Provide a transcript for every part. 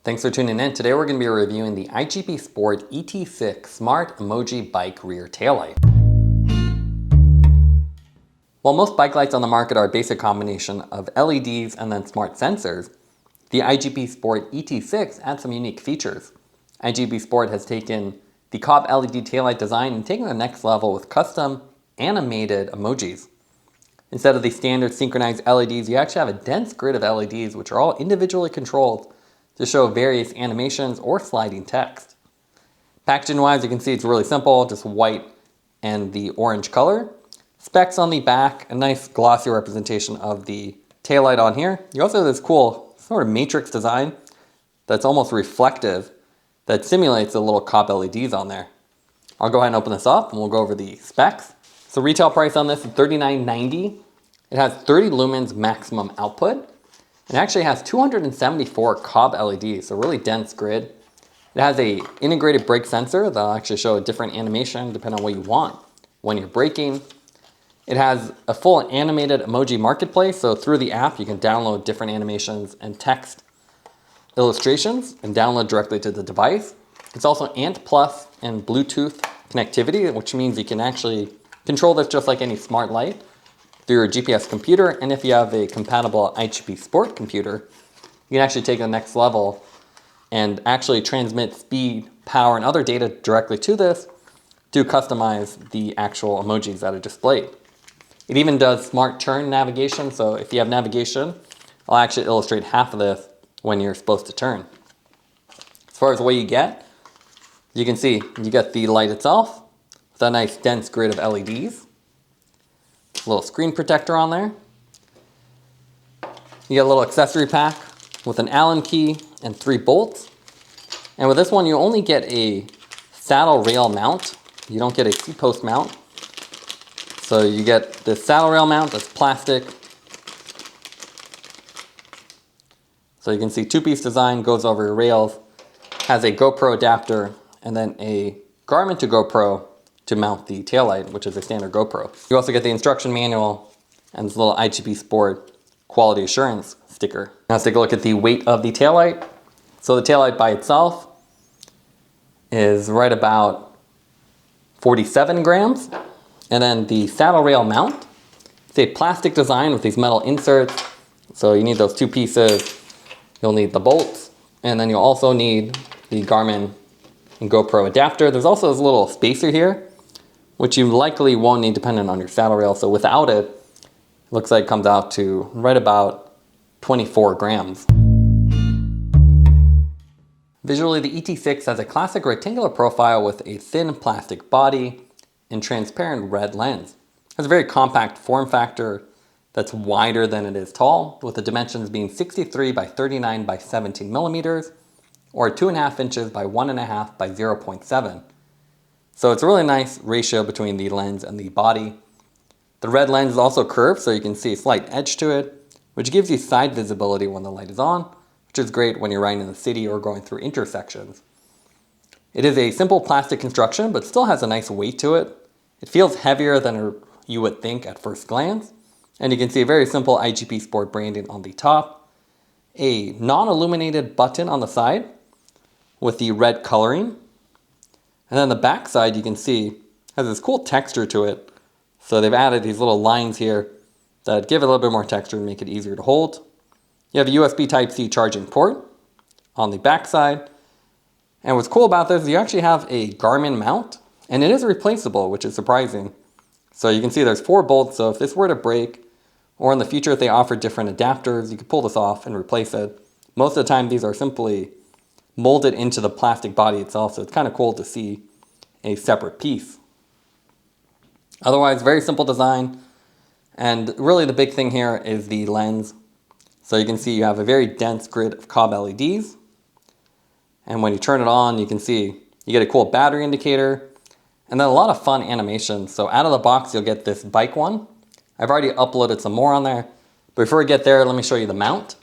Thanks for tuning in. Today we're going to be reviewing the iGPSPORT ET6 Smart Emoji Bike Rear Taillight. While most bike lights on the market are a basic combination of LEDs and then smart sensors, the iGPSPORT ET6 adds some unique features. iGPSPORT has taken the COB LED taillight design and taken the next level with custom animated emojis. Instead of the standard synchronized LEDs, you actually have a dense grid of LEDs which are all individually controlled to show various animations or sliding text. Packaging wise, you can see it's really simple, just white and the orange color. Specs on the back, a nice glossy representation of the taillight on here. You also have this cool sort of matrix design that's almost reflective that simulates the little COB LEDs on there. I'll go ahead and open this up and we'll go over the specs. So retail price on this is $39.90. It has 30 lumens maximum output. It actually has 274 COB LEDs, so really dense grid. It has a integrated brake sensor that'll actually show a different animation depending on what you want when you're braking. It has a full animated emoji marketplace, so through the app you can download different animations and text illustrations and download directly to the device. It's also ANT Plus and Bluetooth connectivity, which means you can actually control this just like any smart light through your GPS computer, and if you have a compatible iGPSPORT computer, you can actually take it to the next level and actually transmit speed, power, and other data directly to this to customize the actual emojis that are displayed. It even does smart turn navigation, so if you have navigation, I'll actually illustrate half of this when you're supposed to turn. As far as what you get, you can see you get the light itself with a nice dense grid of LEDs. A little screen protector on there. You get a little accessory pack with an Allen key and 3 bolts. And with this one, you only get a saddle rail mount. You don't get a C-post mount. So you get this saddle rail mount that's plastic. So you can see 2-piece design, goes over your rails, has a GoPro adapter, and then a Garmin to GoPro to mount the taillight, which is a standard GoPro. You also get the instruction manual and this little iGPSPORT quality assurance sticker. Now let's take a look at the weight of the taillight. So the taillight by itself is right about 47 grams. And then the saddle rail mount, it's a plastic design with these metal inserts. So you need those 2 pieces. You'll need the bolts, and then you'll also need the Garmin and GoPro adapter. There's also this little spacer here, which you likely won't need depending on your saddle rail. So without it, it looks like it comes out to right about 24 grams. Visually, the ET6 has a classic rectangular profile with a thin plastic body and transparent red lens. It has a very compact form factor that's wider than it is tall, with the dimensions being 63 by 39 by 17 millimeters, or 2.5 inches by 1.5 by 0.7. So it's a really nice ratio between the lens and the body. The red lens is also curved, so you can see a slight edge to it, which gives you side visibility when the light is on, which is great when you're riding in the city or going through intersections. It is a simple plastic construction, but still has a nice weight to it. It feels heavier than you would think at first glance, and you can see a very simple iGPSPORT branding on the top, a non-illuminated button on the side with the red coloring. And then the back side, you can see, has this cool texture to it. So they've added these little lines here that give it a little bit more texture and make it easier to hold. You have a USB Type-C charging port on the back side. And what's cool about this is you actually have a Garmin mount, and it is replaceable, which is surprising. So you can see there's 4 bolts, so if this were to break, or in the future if they offer different adapters, you could pull this off and replace it. Most of the time these are simply molded into the plastic body itself, so it's kind of cool to see a separate piece. Otherwise, very simple design, and really the big thing here is the lens. So you can see you have a very dense grid of COB LEDs, and when you turn it on, you can see you get a cool battery indicator, and then a lot of fun animations. So out of the box, you'll get this bike one. I've already uploaded some more on there, but before we get there, let me show you the mount.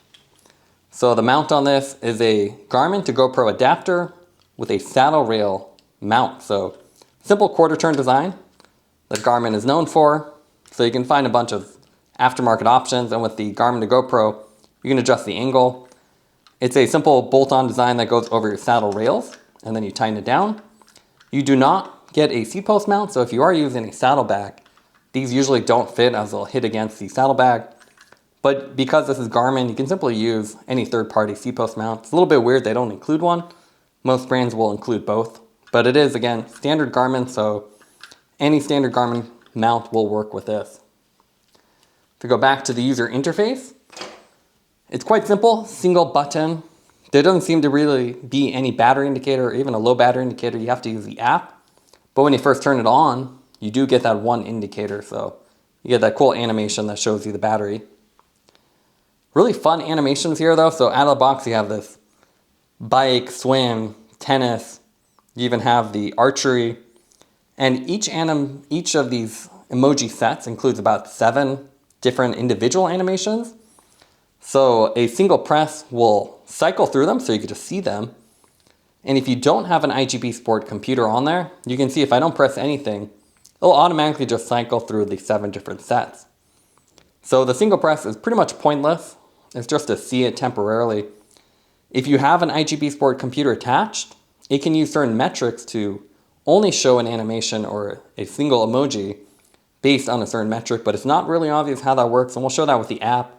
So the mount on this is a Garmin to GoPro adapter with a saddle rail mount. So simple quarter turn design that Garmin is known for. So you can find a bunch of aftermarket options, and with the Garmin to GoPro, you can adjust the angle. It's a simple bolt-on design that goes over your saddle rails, and then you tighten it down. You do not get a seat post mount, so if you are using a saddlebag, these usually don't fit as they'll hit against the saddlebag. But because this is Garmin, you can simply use any third-party seat post mount. It's a little bit weird they don't include one. Most brands will include both. But it is, again, standard Garmin, so any standard Garmin mount will work with this. To go back to the user interface, it's quite simple, single button. There doesn't seem to really be any battery indicator or even a low battery indicator. You have to use the app. But when you first turn it on, you do get that one indicator. So you get that cool animation that shows you the battery. Really fun animations here though. So out of the box, you have this bike, swim, tennis. You even have the archery. And each of these emoji sets includes about 7 different individual animations. So a single press will cycle through them so you can just see them. And if you don't have an iGPSPORT computer on there, you can see if I don't press anything, it'll automatically just cycle through the 7 different sets. So the single press is pretty much pointless. It's just to see it temporarily. If you have an iGPSPORT computer attached, it can use certain metrics to only show an animation or a single emoji based on a certain metric, but it's not really obvious how that works, and we'll show that with the app.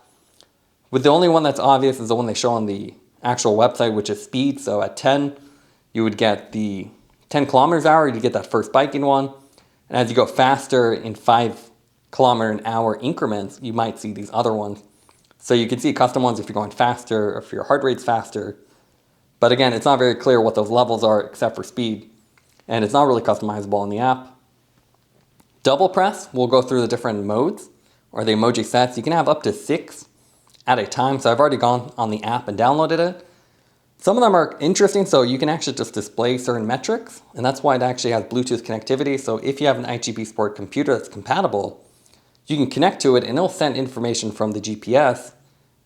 With the only one that's obvious is the one they show on the actual website, which is speed. So at 10, you would get the 10 kilometers an hour, you get that first biking one. And as you go faster in 5 kilometer an hour increments, you might see these other ones. So you can see custom ones if you're going faster, or if your heart rate's faster. But again, it's not very clear what those levels are except for speed. And it's not really customizable in the app. Double press will go through the different modes or the emoji sets. You can have up to 6 at a time. So I've already gone on the app and downloaded it. Some of them are interesting, so you can actually just display certain metrics, and that's why it actually has Bluetooth connectivity. So if you have an iGPSPORT computer that's compatible, you can connect to it and it'll send information from the GPS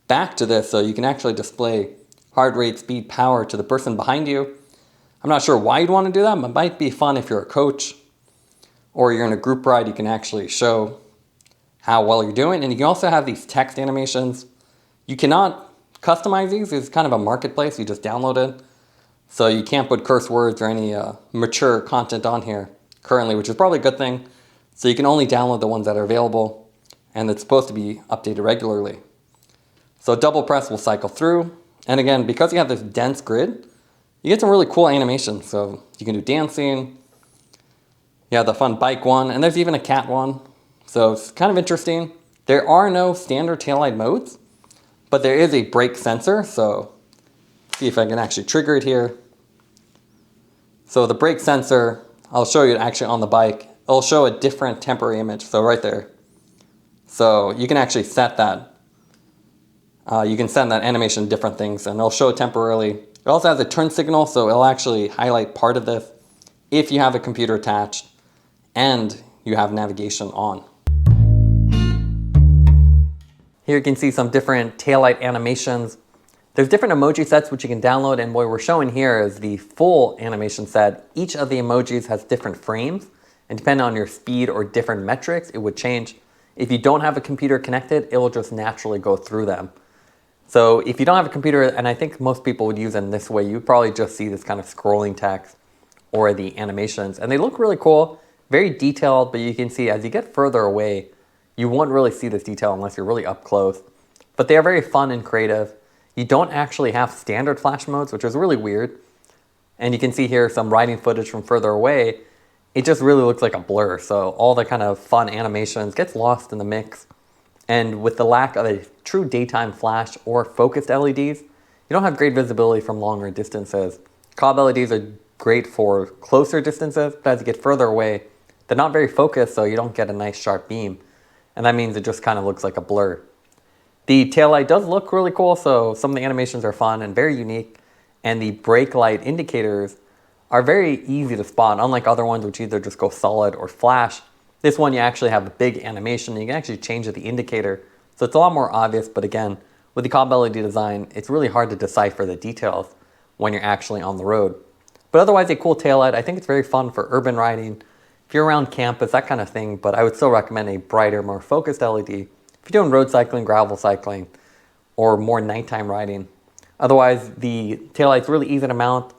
back to this, so you can actually display heart rate, speed, power to the person behind you. I'm not sure why you'd want to do that, but it might be fun if you're a coach or you're in a group ride. You can actually show how well you're doing, and you can also have these text animations. You cannot customize these. It's kind of a marketplace. You just download it. So you can't put curse words or any mature content on here currently, which is probably a good thing. So you can only download the ones that are available, and it's supposed to be updated regularly. So double press will cycle through. And again, because you have this dense grid, you get some really cool animations. So you can do dancing. You have the fun bike one, and there's even a cat one. So it's kind of interesting. There are no standard taillight modes, but there is a brake sensor. So see if I can actually trigger it here. So the brake sensor, I'll show you actually on the bike. It'll show a different temporary image. So right there. So you can actually set that. You can send that animation to different things, and it'll show it temporarily. It also has a turn signal, so it'll actually highlight part of this if you have a computer attached and you have navigation on. Here you can see some different taillight animations. There's different emoji sets which you can download, and what we're showing here is the full animation set. Each of the emojis has different frames, and depending on your speed or different metrics, it would change. If you don't have a computer connected, it will just naturally go through them. So if you don't have a computer, and I think most people would use it in this way, you probably just see this kind of scrolling text or the animations, and they look really cool, very detailed, but you can see as you get further away, you won't really see this detail unless you're really up close. But they are very fun and creative. You don't actually have standard flash modes, which is really weird. And you can see here some riding footage from further away. It just really looks like a blur. So all the kind of fun animations gets lost in the mix. And with the lack of a true daytime flash or focused LEDs, you don't have great visibility from longer distances. COB LEDs are great for closer distances, but as you get further away, they're not very focused, so you don't get a nice sharp beam. And that means it just kind of looks like a blur. The taillight does look really cool, so some of the animations are fun and very unique. And the brake light indicators are very easy to spot, unlike other ones which either just go solid or flash. This one you actually have a big animation, and you can actually change the indicator. So it's a lot more obvious, but again, with the COB LED design, it's really hard to decipher the details when you're actually on the road. But otherwise, a cool taillight. I think it's very fun for urban riding. If you're around campus, that kind of thing, but I would still recommend a brighter, more focused LED. If you're doing road cycling, gravel cycling, or more nighttime riding, Otherwise, the taillight's really easy to mount.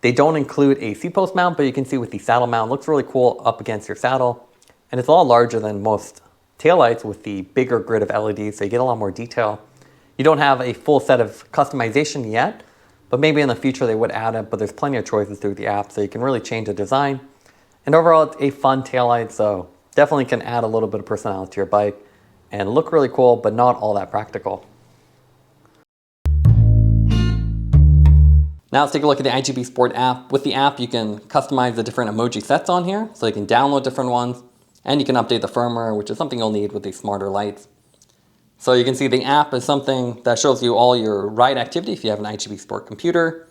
They don't include a seat post mount, but you can see with the saddle mount, it looks really cool up against your saddle. And it's a lot larger than most taillights with the bigger grid of LEDs, so you get a lot more detail. You don't have a full set of customization yet, but maybe in the future they would add it, but there's plenty of choices through the app, so you can really change the design. And overall, it's a fun taillight, so definitely can add a little bit of personality to your bike and look really cool, but not all that practical. Now let's take a look at the iGPSPORT app. With the app, you can customize the different emoji sets on here, so you can download different ones, and you can update the firmware, which is something you'll need with these smarter lights. So you can see the app is something that shows you all your ride activity if you have an iGPSPORT computer.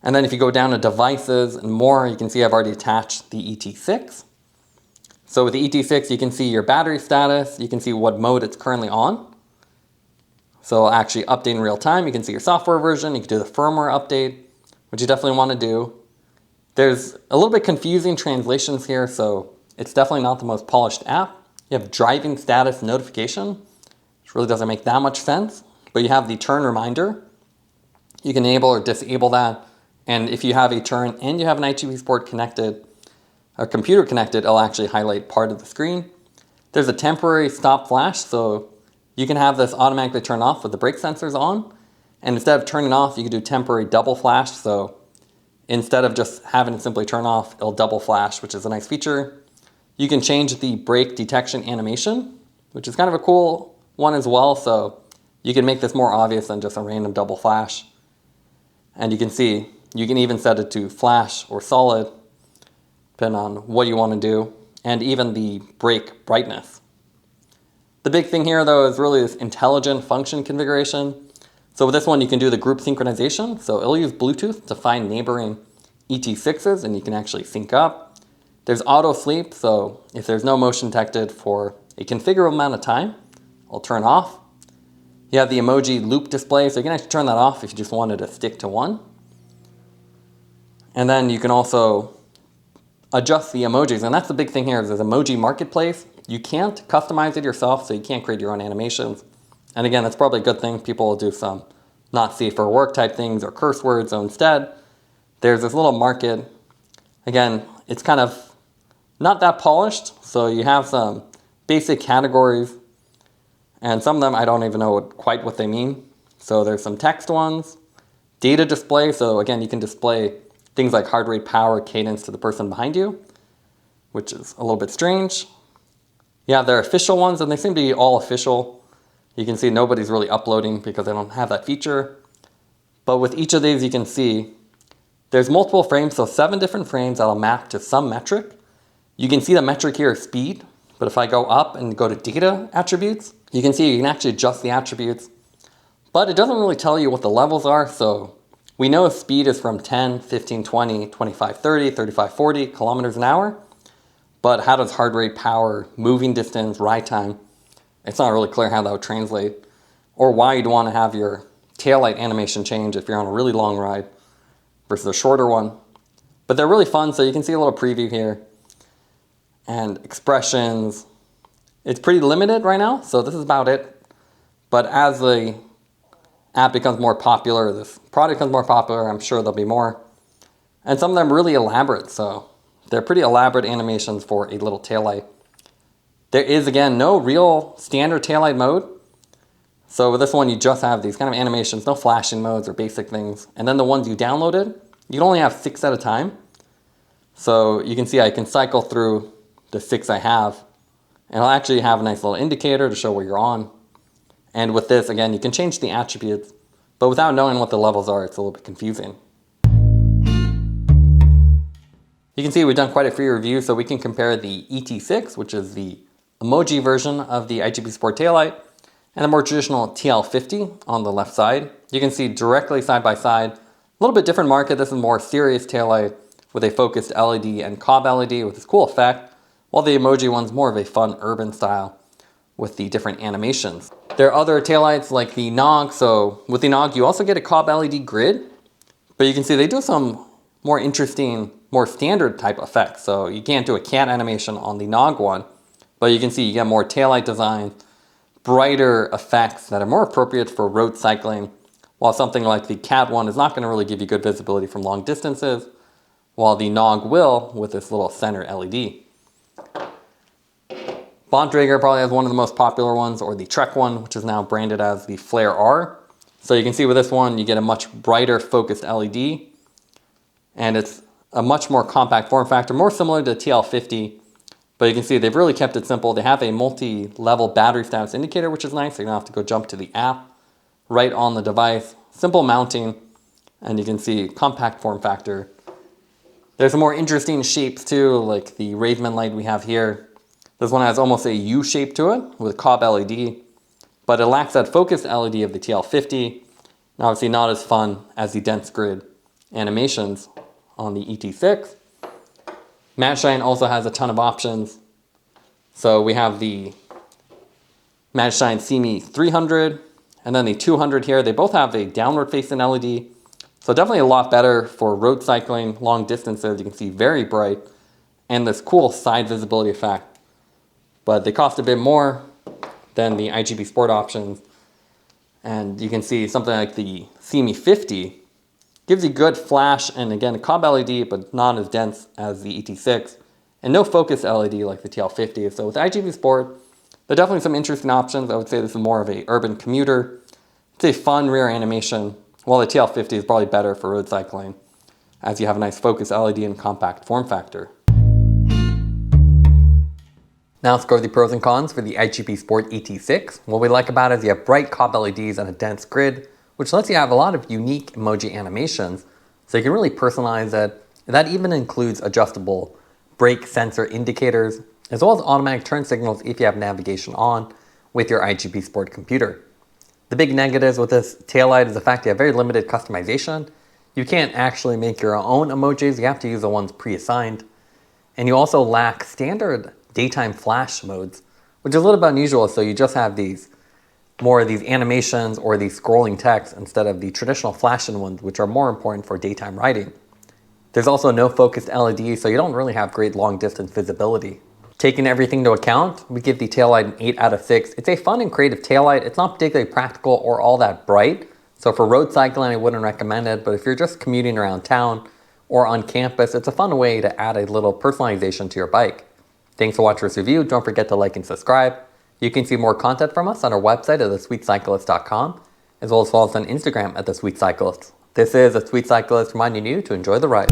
And then if you go down to devices and more, you can see I've already attached the ET6. So with the ET6, you can see your battery status, you can see what mode it's currently on. So actually update in real time, you can see your software version, you can do the firmware update, which you definitely want to do. There's a little bit confusing translations here, so it's definitely not the most polished app. You have driving status notification, which really doesn't make that much sense, but you have the turn reminder. You can enable or disable that, and if you have a turn and you have an iGPSPORT connected, or computer connected, it'll actually highlight part of the screen. There's a temporary stop flash, so you can have this automatically turn off with the brake sensors on, and instead of turning off, you can do temporary double flash, so instead of just having it simply turn off, it'll double flash, which is a nice feature. You can change the brake detection animation, which is kind of a cool one as well, so you can make this more obvious than just a random double flash. And you can see, you can even set it to flash or solid, depending on what you want to do, and even the brake brightness. The big thing here though is really this intelligent function configuration. So with this one you can do the group synchronization, so it'll use Bluetooth to find neighboring ET6s and you can actually sync up. There's auto sleep, so if there's no motion detected for a configurable amount of time, it'll turn off. You have the emoji loop display, so you can actually turn that off if you just wanted to stick to one. And then you can also adjust the emojis, and that's the big thing here is there's emoji marketplace. You can't customize it yourself, so you can't create your own animations. And again, that's probably a good thing. People will do some not safe for work type things or curse words. So instead, there's this little market. Again, it's kind of not that polished. So you have some basic categories, and some of them I don't even know quite what they mean. So there's some text ones, data display. So again, you can display things like heart rate, power, cadence to the person behind you, which is a little bit strange. Yeah, they're official ones, and they seem to be all official. You can see nobody's really uploading because they don't have that feature. But with each of these, you can see there's multiple frames, so 7 different frames that'll map to some metric. You can see the metric here is speed, but if I go up and go to data attributes, you can see you can actually adjust the attributes, but it doesn't really tell you what the levels are. So we know speed is from 10, 15, 20, 25, 30, 35, 40 kilometers an hour. But how does heart rate, power, moving distance, ride time? It's not really clear how that would translate, or why you'd want to have your taillight animation change if you're on a really long ride versus a shorter one. But they're really fun, so you can see a little preview here. And expressions, it's pretty limited right now, so this is about it. But as the app becomes more popular, this product becomes more popular, I'm sure there'll be more. And some of them really elaborate, so they're pretty elaborate animations for a little taillight. There is, again, no real standard taillight mode. So with this one, you just have these kind of animations, no flashing modes or basic things. And then the ones you downloaded, you can only have 6 at a time. So you can see I can cycle through the 6 I have, and I'll actually have a nice little indicator to show where you're on. And with this, again, you can change the attributes, but without knowing what the levels are, it's a little bit confusing. You can see we've done quite a few reviews, so we can compare the ET6, which is the Emoji version of the iGPSPORT taillight, and the more traditional TL50 on the left side. You can see directly side by side, a little bit different market. This is more serious taillight with a focused LED and COB LED with this cool effect, while the Emoji one's more of a fun urban style with the different animations. There are other taillights like the KNOG, so with the KNOG you also get a COB LED grid, but you can see they do some more interesting, more standard type effects. So you can't do a cat animation on the KNOG one, but you can see you get more taillight design, brighter effects that are more appropriate for road cycling, while something like the CAT one is not going to really give you good visibility from long distances, while the KNOG will with this little center LED. Bontrager probably has one of the most popular ones, or the Trek one, which is now branded as the Flare R. So you can see with this one, you get a much brighter focused LED, and it's a much more compact form factor, more similar to TL50, but you can see they've really kept it simple. They have a multi-level battery status indicator, which is nice. So you don't have to go jump to the app right on the device. Simple mounting, and you can see compact form factor. There's some more interesting shapes too, like the Raven light we have here. This one has almost a U shape to it with COB LED, but it lacks that focused LED of the TL50. And obviously not as fun as the dense grid animations on the ET6. Magicshine also has a ton of options. So we have the Magicshine CME 300 and then the 200 here. They both have a downward facing LED. So definitely a lot better for road cycling, long distances. You can see very bright and this cool side visibility effect. But they cost a bit more than the iGPSPORT options. And you can see something like the CME 50 gives you good flash and again, a COB LED, but not as dense as the ET6. And no focus LED like the TL50. So with iGPSPORT, there are definitely some interesting options. I would say this is more of a urban commuter. It's a fun rear animation, while the TL50 is probably better for road cycling, as you have a nice focus LED and compact form factor. Now let's go over the pros and cons for the iGPSPORT ET6. What we like about it is you have bright COB LEDs and a dense grid, which lets you have a lot of unique emoji animations, so you can really personalize it. That even includes adjustable brake sensor indicators, as well as automatic turn signals if you have navigation on with your iGPSPORT computer. The big negatives with this taillight is the fact you have very limited customization. You can't actually make your own emojis, you have to use the ones pre-assigned. And you also lack standard daytime flash modes, which is a little bit unusual, so you just have more of these animations or these scrolling text instead of the traditional flashing ones, which are more important for daytime riding. There's also no focused LED, so you don't really have great long distance visibility. Taking everything into account, we give the taillight an 8 out of 6. It's a fun and creative taillight. It's not particularly practical or all that bright, so for road cycling I wouldn't recommend it, but if you're just commuting around town or on campus, it's a fun way to add a little personalization to your bike. Thanks for watching this review. Don't forget to like and subscribe. You can see more content from us on our website at thesweetcyclist.com, as well as follow us on Instagram at thesweetcyclist. This is The Sweet Cyclist reminding you to enjoy the ride.